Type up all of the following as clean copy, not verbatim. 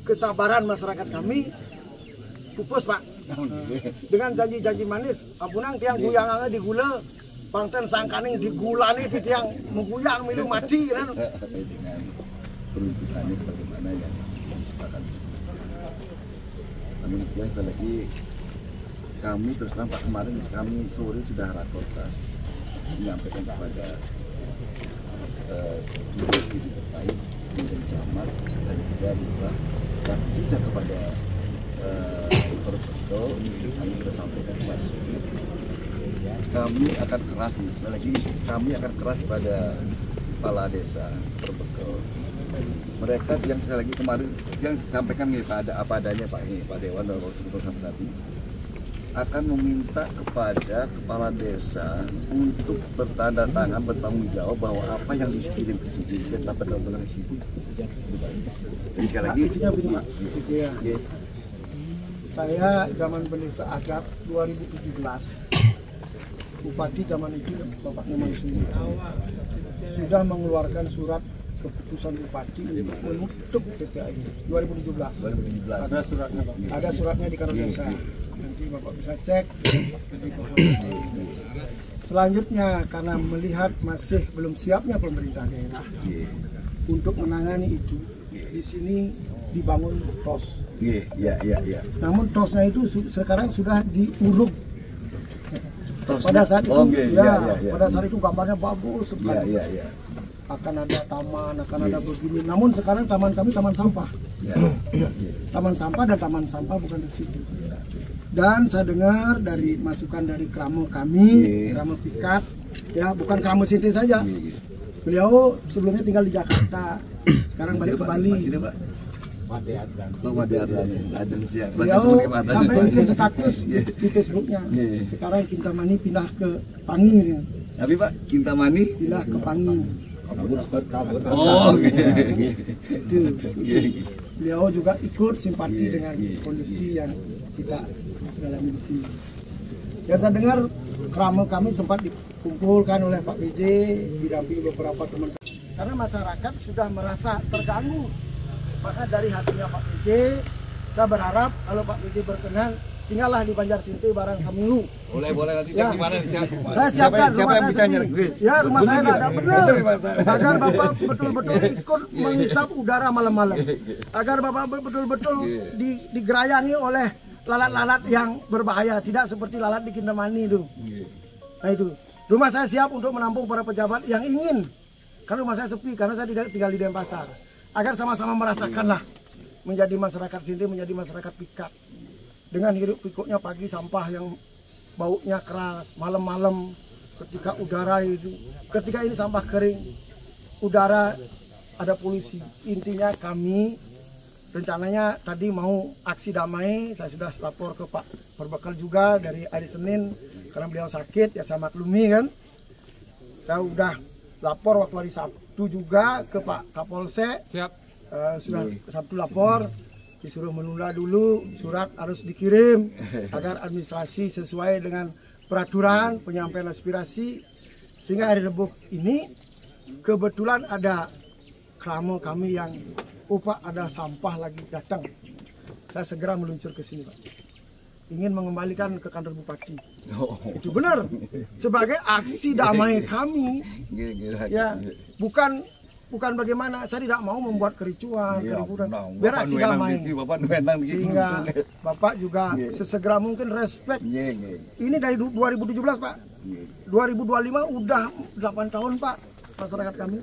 kesabaran masyarakat kami pupus Pak. Dengan janji-janji manis, apunang tiang guyang digula, pangten sangkaning digulani di tiang mengguyang milu mati kan. Dengan peruntukannya sebagaimana yang disepakati. Namun sekali lagi kami terus terang Pak, kemarin kami sore sudah rakortas menyampaikan kepada individu terkait dengan camat dan juga lurah dan sudah kepada betul kami sudah sampaikan kepada Suri. Kami akan keras lagi, kami akan keras pada kepala desa Berbekal. Mereka yang sekali lagi kemarin yang disampaikan pada apa adanya Pak Dewan dan Wakil satu akan meminta kepada kepala desa untuk bertanda tangan bertanggung jawab bahwa apa yang dikirim ke sini telah benar-benar di sini. Jadi sekali lagi, saya zaman Pendesa Adat 2017, Bupati zaman itu Bapak Nyoman Suni sudah mengeluarkan surat keputusan Bupati untuk menutup TPA ini 2017. Ada suratnya Pak. Ada suratnya di kantor desa. Nanti Bapak bisa cek. Selanjutnya karena melihat masih belum siapnya pemerintah daerah untuk menangani itu, di sini dibangun TOS. Namun TOS-nya itu sekarang sudah diuruk. Pada saat itu, pada saat itu gambarnya bagus sekali. Akan ada taman, akan ada begini. Namun sekarang taman kami taman sampah. Taman sampah dan taman sampah bukan di situ. Dan saya dengar dari masukan dari Kramo kami, Kramo Pikat, ya bukan Kramo Sinti saja. Beliau sebelumnya tinggal di Jakarta, sekarang balik ke Bali. Beliau sampai bikin status di Facebooknya. Sekarang Kintamani pindah ke Pangi. Tapi Pak, Kintamani pindah ke Pangi. Oh, beliau juga ikut simpati dengan kondisi yang kita alami di sini. Dan saya dengar Kramo kami sempat dikumpulkan oleh Pak PJ, didampingi beberapa teman. Karena masyarakat sudah merasa terganggu. Maka dari hatinya Pak PJ, saya berharap kalau Pak PJ berkenan, tinggallah di Banjar Sinti barang seminggu. Boleh nanti di mana nih? Saya siapkan siapa yang bisa nyergit? Ya rumah saya nggak ada benar. Agar Bapak betul-betul ikut menghisap udara malam-malam. Agar Bapak betul-betul digerayangi oleh lalat-lalat yang berbahaya, tidak seperti lalat di Kintamani itu. Nah itu, rumah saya siap untuk menampung para pejabat yang ingin. Karena rumah saya sepi, karena saya tidak tinggal di Denpasar. Agar sama-sama merasakanlah menjadi masyarakat Sinti, menjadi masyarakat Pikat. Dengan hirup pikuknya pagi sampah yang baunya keras, malam-malam ketika udara itu, ketika ini sampah kering, udara ada polusi. Intinya kami rencananya tadi mau aksi damai, saya sudah lapor ke Pak Berbekal juga dari hari Senin, karena beliau sakit, ya saya maklumi kan. Saya udah lapor waktu hari Sabtu juga ke Pak Kapolsek. Siap. Sudah Sabtu lapor, disuruh menunda dulu, surat harus dikirim agar administrasi sesuai dengan peraturan penyampaian aspirasi. Sehingga hari Rabu ini kebetulan ada Kramo kami yang Pak ada sampah lagi datang. Saya segera meluncur ke sini Pak. Ingin mengembalikan ke kantor Bupati. Itu benar. Sebagai aksi damai kami. Ya, bukan bagaimana, saya tidak mau membuat kericuan, keributan. Biar aksi damai. Sehingga Bapak juga sesegera mungkin respect. Ini dari 2017 Pak. 2025 udah 8 tahun Pak masyarakat kami.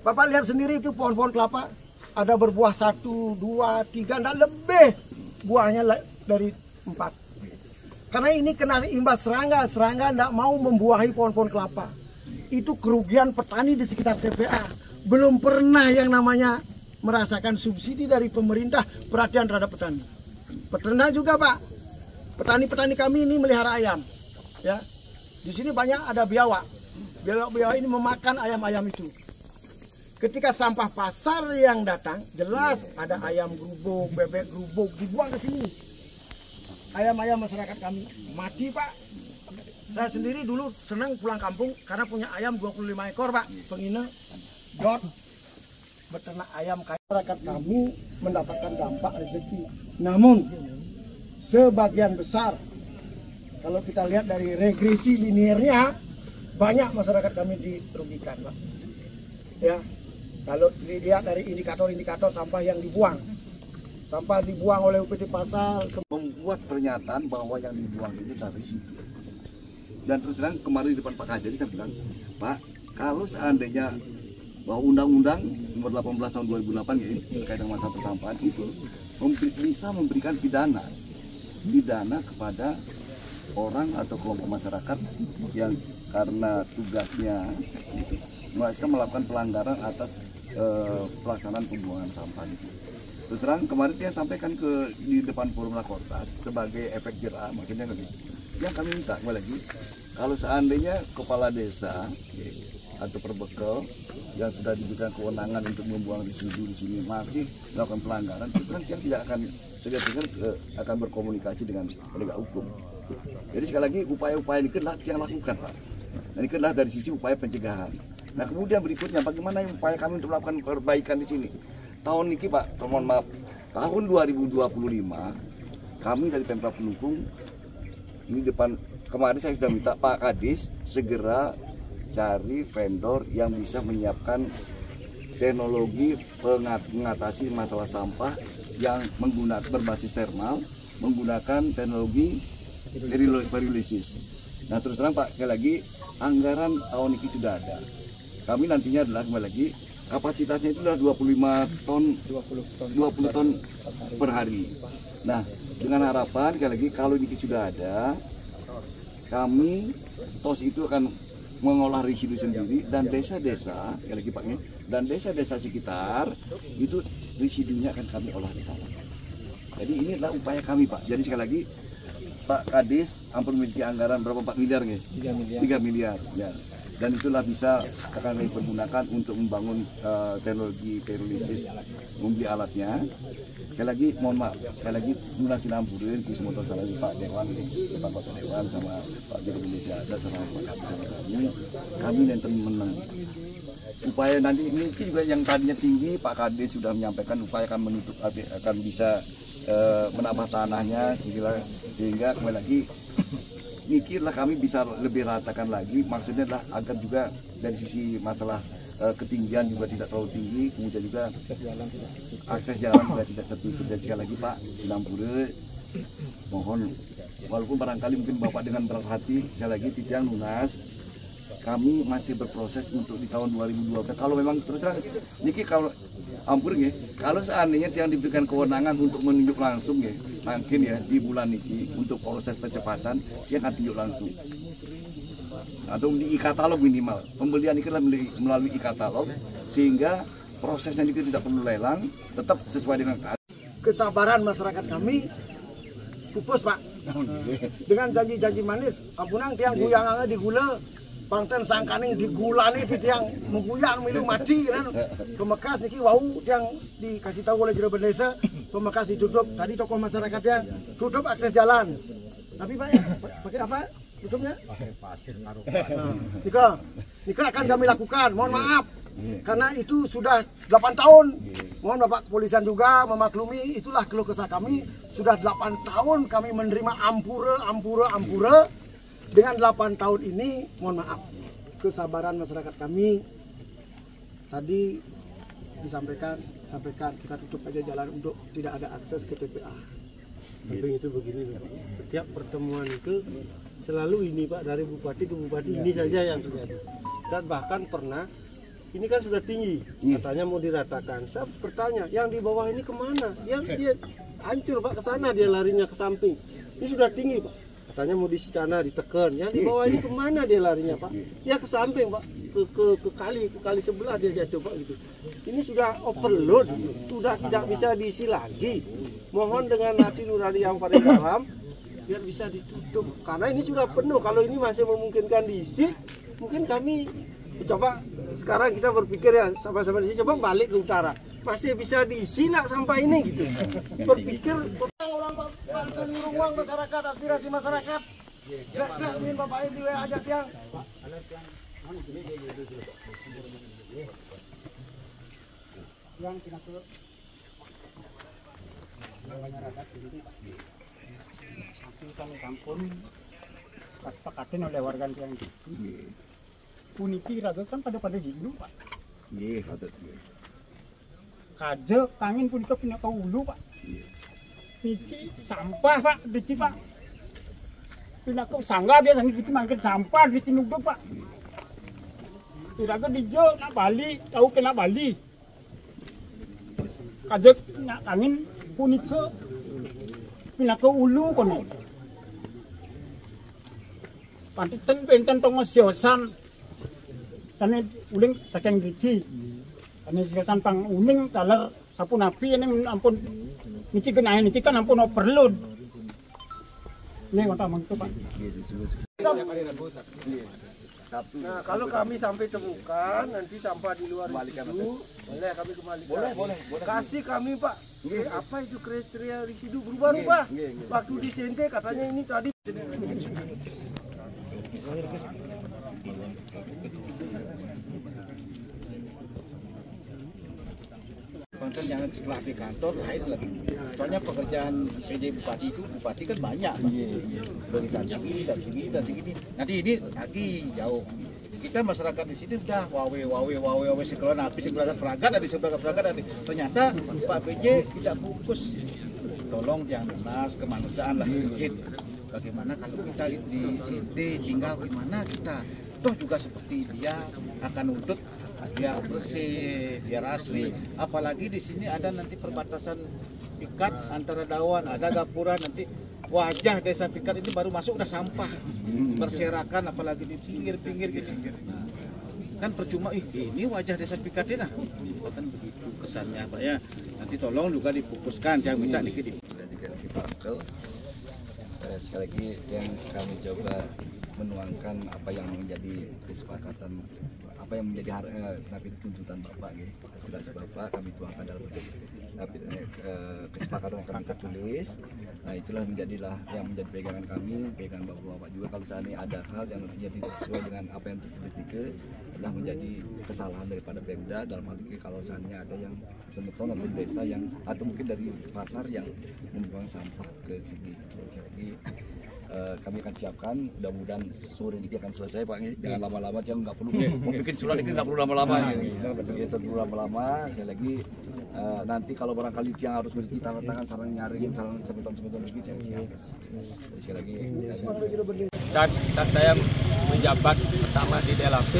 Bapak lihat sendiri itu pohon-pohon kelapa. Ada berbuah 1, 2, 3, dan lebih buahnya dari 4. Karena ini kena imbas serangga tidak mau membuahi pohon-pohon kelapa. Itu kerugian petani di sekitar TPA. Belum pernah yang namanya merasakan subsidi dari pemerintah perhatian terhadap petani. Peternak juga Pak. Petani-petani kami ini melihara ayam. Ya, di sini banyak ada biawak. Biawak ini memakan ayam-ayam itu. Ketika sampah pasar yang datang, jelas ada ayam gerubuk, bebek gerubuk dibuang ke sini. Ayam-ayam masyarakat kami mati Pak. Saya sendiri dulu senang pulang kampung karena punya ayam 25 ekor Pak, pengina, dot. beternak ayam, masyarakat kami mendapatkan dampak rezeki. Namun sebagian besar kalau kita lihat dari regresi linearnya, banyak masyarakat kami dirugikan, Pak. Ya, kalau dilihat dari indikator-indikator sampah yang dibuang, sampah dibuang oleh UPT Pasar membuat pernyataan bahwa yang dibuang ini dari situ. Dan terus terang kemarin di depan Pak Kajari saya bilang, Pak, kalau seandainya bahwa Undang-Undang nomor 18 tahun 2008 ya, ini terkait dengan masalah persampahan itu bisa memberikan pidana kepada orang atau kelompok masyarakat yang karena tugasnya gitu, mereka melakukan pelanggaran atas pelaksanaan pembuangan sampah itu. Terus terang kemarin dia sampaikan di depan forum Lakortas sebagai efek jerah, makanya yang kami minta lagi, kalau seandainya kepala desa atau perbekel yang sudah diberikan kewenangan untuk membuang residu di sini masih melakukan pelanggaran, terus terang dia tidak akan segan-segan akan berkomunikasi dengan penegak hukum. Jadi sekali lagi upaya-upaya ini adalah yang lakukan, Pak. Dan ini adalah dari sisi upaya pencegahan. Nah kemudian berikutnya bagaimana upaya kami untuk melakukan perbaikan di sini? Tahun ini Pak, mohon maaf, tahun 2025 kami dari Pemprov pendukung ini depan kemarin saya sudah minta Pak Kadis segera cari vendor yang bisa menyiapkan teknologi mengatasi masalah sampah yang menggunakan berbasis termal, menggunakan teknologi pyrolysis. Nah terus terang Pak, sekali lagi anggaran tahun ini sudah ada. Kami nantinya adalah kembali lagi kapasitasnya itu adalah 20 ton per hari. Nah dengan harapan sekali lagi kalau ini sudah ada, kami TOS itu akan mengolah residu sendiri dan desa-desa, sekali lagi Pak, dan desa-desa sekitar itu residunya akan kami olah di sana. Jadi ini adalah upaya kami Pak. Jadi sekali lagi Pak Kadis ampun memiliki anggaran berapa 4 miliar nggih? 3 miliar ya. Dan itulah bisa akan kami pergunakan untuk membangun teknologi pyrolysis, membeli alatnya. Sekali lagi mohon maaf, sekali lagi lunasi lampurin di semua salah Pak Dewan, Pak Kota Dewan sama Pak Juru Indonesia ada sama Pak Kapten kami yang menang. Upaya nanti mungkin juga yang tadinya tinggi Pak Kadis sudah menyampaikan upaya akan menutup akan bisa menambah tanahnya sehingga kembali lagi mikirlah kami bisa lebih ratakan lagi, maksudnya adalah agar juga dari sisi masalah ketinggian juga tidak terlalu tinggi, kemudian juga akses jalan juga tidak tertutup. Dan sekali lagi Pak Silampure mohon walaupun barangkali mungkin Bapak dengan berat hati sekali lagi tidak lunas, kami masih berproses untuk di tahun 2012 kalau memang terus terang niki kalau ampun ya, kalau seandainya yang diberikan kewenangan untuk menunjuk langsung ya, mungkin ya di bulan ini untuk proses percepatan yang akan tunjuk langsung atau di e-katalog minimal pembelian ini melalui e-katalog sehingga prosesnya ini tidak perlu lelang, tetap sesuai dengan kesabaran masyarakat kami pupus Pak. Dengan janji-janji manis, ampunang tiang guyang di gula Pangten sangkaning digulani di tiang mengguyang milu mati kan. Pemekas niki wau yang dikasih tahu oleh Juru Desa, pemekas ditutup. Tadi tokoh masyarakatnya tutup akses jalan. Tapi Pak ya, pakai apa? Tutupnya? Pakai pasir naruh. Nika akan kami lakukan. Mohon maaf. Karena itu sudah 8 tahun. Mohon Bapak Kepolisian juga memaklumi, itulah keluh kesah kami. Sudah 8 tahun kami menerima ampura. Dengan 8 tahun ini, mohon maaf, kesabaran masyarakat kami tadi disampaikan kita tutup aja jalan untuk tidak ada akses ke TPA. Samping itu begini, setiap pertemuan itu selalu ini Pak, dari bupati ke bupati ini saja yang terjadi. Dan bahkan pernah, ini kan sudah tinggi, katanya mau diratakan. Saya bertanya, yang di bawah ini kemana? Yang dia hancur Pak, ke sana dia larinya ke samping. Ini sudah tinggi Pak. Katanya mau di sana ditekan, yang di bawah ini kemana dia larinya Pak? Ya ke samping Pak, ke kali sebelah dia coba gitu. Ini sudah overload, sudah tidak bisa diisi lagi. Mohon dengan hati nurani yang paling dalam biar bisa ditutup, karena ini sudah penuh. Kalau ini masih memungkinkan diisi, mungkin kami coba sekarang kita berpikir ya sama-sama di sini, coba balik ke utara, masih bisa diisi nak sampai ini gitu. Berpikir orang ruang masyarakat, aspirasi masyarakat. Gak ingin Bapak ini ajak tiang. yang kita ke namanya rada tinggi Pak. Nanti kami sampun kesepakatin oleh warga yang itu. Puniki raga kan pada dulu Pak. Nggih, patut nggih. Kaje kangin punika punya kaulu Pak. Niki sampah Pak, niki Pak. Pina kau sangga biasa niki mangkin sampah niki nugdo Pak. Iraga dijo nak Bali, tahu kena Bali. Kaje nak kangin punika pina kau ulu kono. Panten penten tong siosan. Kane uling saking gigi. Kane siosan pang uling taler sapun api ini ampun niki genahe niki kan ampun overload. Ini kota mangko Pak. Nah, kalau kami sampai temukan nanti sampah di luar itu, boleh kami kembalikan. Boleh. Kasih kami Pak. Apa itu kriteria residu berubah-ubah? Waktu di Sente katanya ini tadi. Konten yang setelah di kantor lain lagi. Soalnya pekerjaan PJ Bupati itu Bupati kan banyak. Dan segini. Nanti ini lagi jauh. Kita masyarakat di sini sudah wawe sekolah napi sebelah peragat ada. Ternyata Pak PJ tidak fokus. Tolong yang lunas kemanusiaan lah sedikit. Bagaimana kalau kita di sini tinggal gimana kita? Toh juga seperti dia akan nuntut biar bersih, biar asli. Apalagi di sini ada nanti perbatasan Pikat antara Dawan, ada Gapura nanti wajah desa Pikat ini baru masuk udah sampah berserakan, apalagi di pinggir gitu. Nah, kan percuma ini wajah desa Pikat ini lah. Kan begitu kesannya Pak ya. Nanti tolong juga difokuskan, jangan minta dikit. Sudah juga Pak. Sekali lagi yang kami coba menuangkan apa yang menjadi kesepakatan, apa yang menjadi tuntutan Bapak, aspirasi Bapak kami tuangkan dalam bentuk kesepakatan yang kami tertulis. Nah itulah menjadilah yang menjadi pegangan kami, pegangan Bapak juga. Kalau seandainya ada hal yang tidak sesuai dengan apa yang tertulis itu adalah menjadi kesalahan daripada Pemda. Dalam hal ini kalau seandainya ada yang semeton atau desa yang atau mungkin dari pasar yang membuang sampah ke sini. Jadi kami akan siapkan, mudah-mudahan sore ini akan selesai Pak. Jangan lama-lama, jangan nggak perlu mau bikin surat ini nggak perlu lama-lama. Kita perlu lama-lama. Sekali lagi nanti kalau barangkali yang harus kita tangan sarang nyaring, sarang semeton lagi jangan siap. Sekali lagi. Saat saya menjabat pertama di DLAP,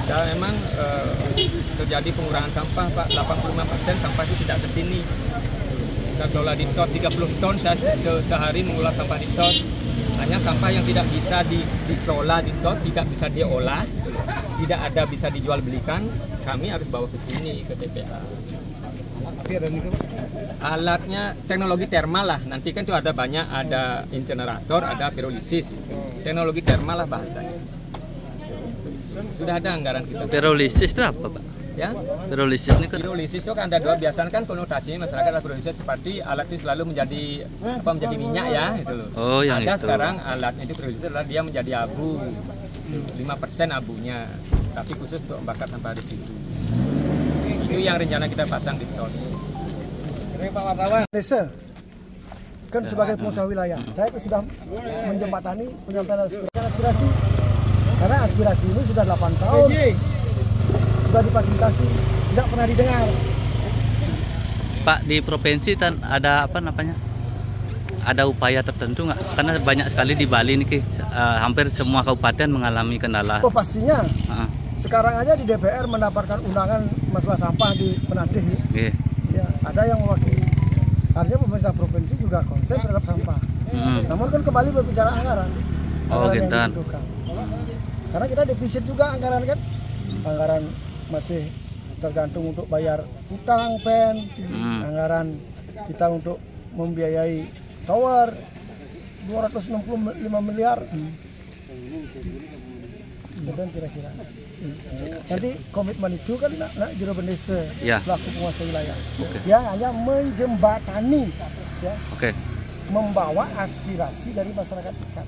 saya memang terjadi pengurangan sampah Pak. 85% sampah itu tidak ke sini. Saya kelola di TOS 30 ton, saya sehari mengolah sampah di TOS. Hanya sampah yang tidak bisa dikelola di TOS, tidak bisa diolah, tidak ada bisa dijual belikan, kami harus bawa ke sini ke TPA. Alatnya teknologi termal lah, nanti kan itu ada banyak, ada incinerator, ada pirolisis. Teknologi termal lah bahasanya. Sudah ada anggaran kita. Pirolisis itu apa Pak? Ya, Pirolisis ini kan pirolisis itu kan ada dua, biasanya kan konotasinya masyarakat adalah pirolisis seperti alat itu selalu menjadi menjadi minyak ya itu loh. Oh, yang ada itu. Sekarang alatnya itu pirolisis adalah dia menjadi abu, 5% abunya, tapi khusus untuk membakar sampah di situ. Itu yang rencana kita pasang di TOS. Desa kan sebagai pengusaha wilayah, saya sudah menjembatani penyampaian aspirasi karena aspirasi ini sudah 8 tahun sudah difasilitasi, tidak pernah didengar. Pak, di provinsi kan ada apa namanya? Ada upaya tertentu nggak? Karena banyak sekali di Bali nih, hampir semua kabupaten mengalami kendala. Oh pastinya. Sekarang aja di DPR mendapatkan undangan masalah sampah di Penatih. Ya, ada yang mewakili. Artinya pemerintah provinsi juga konsen terhadap sampah. Namun kan kembali berbicara anggaran. Oh gitu. Karena kita defisit juga anggaran kan. Anggaran masih tergantung untuk bayar hutang pen, anggaran kita untuk membiayai tower 265 miliar. Dan kira-kira. Nanti komitmen itu kan nak juru bendesa pelaku penguasa wilayah. Dia hanya menjembatani, ya, membawa aspirasi dari masyarakat Pikat.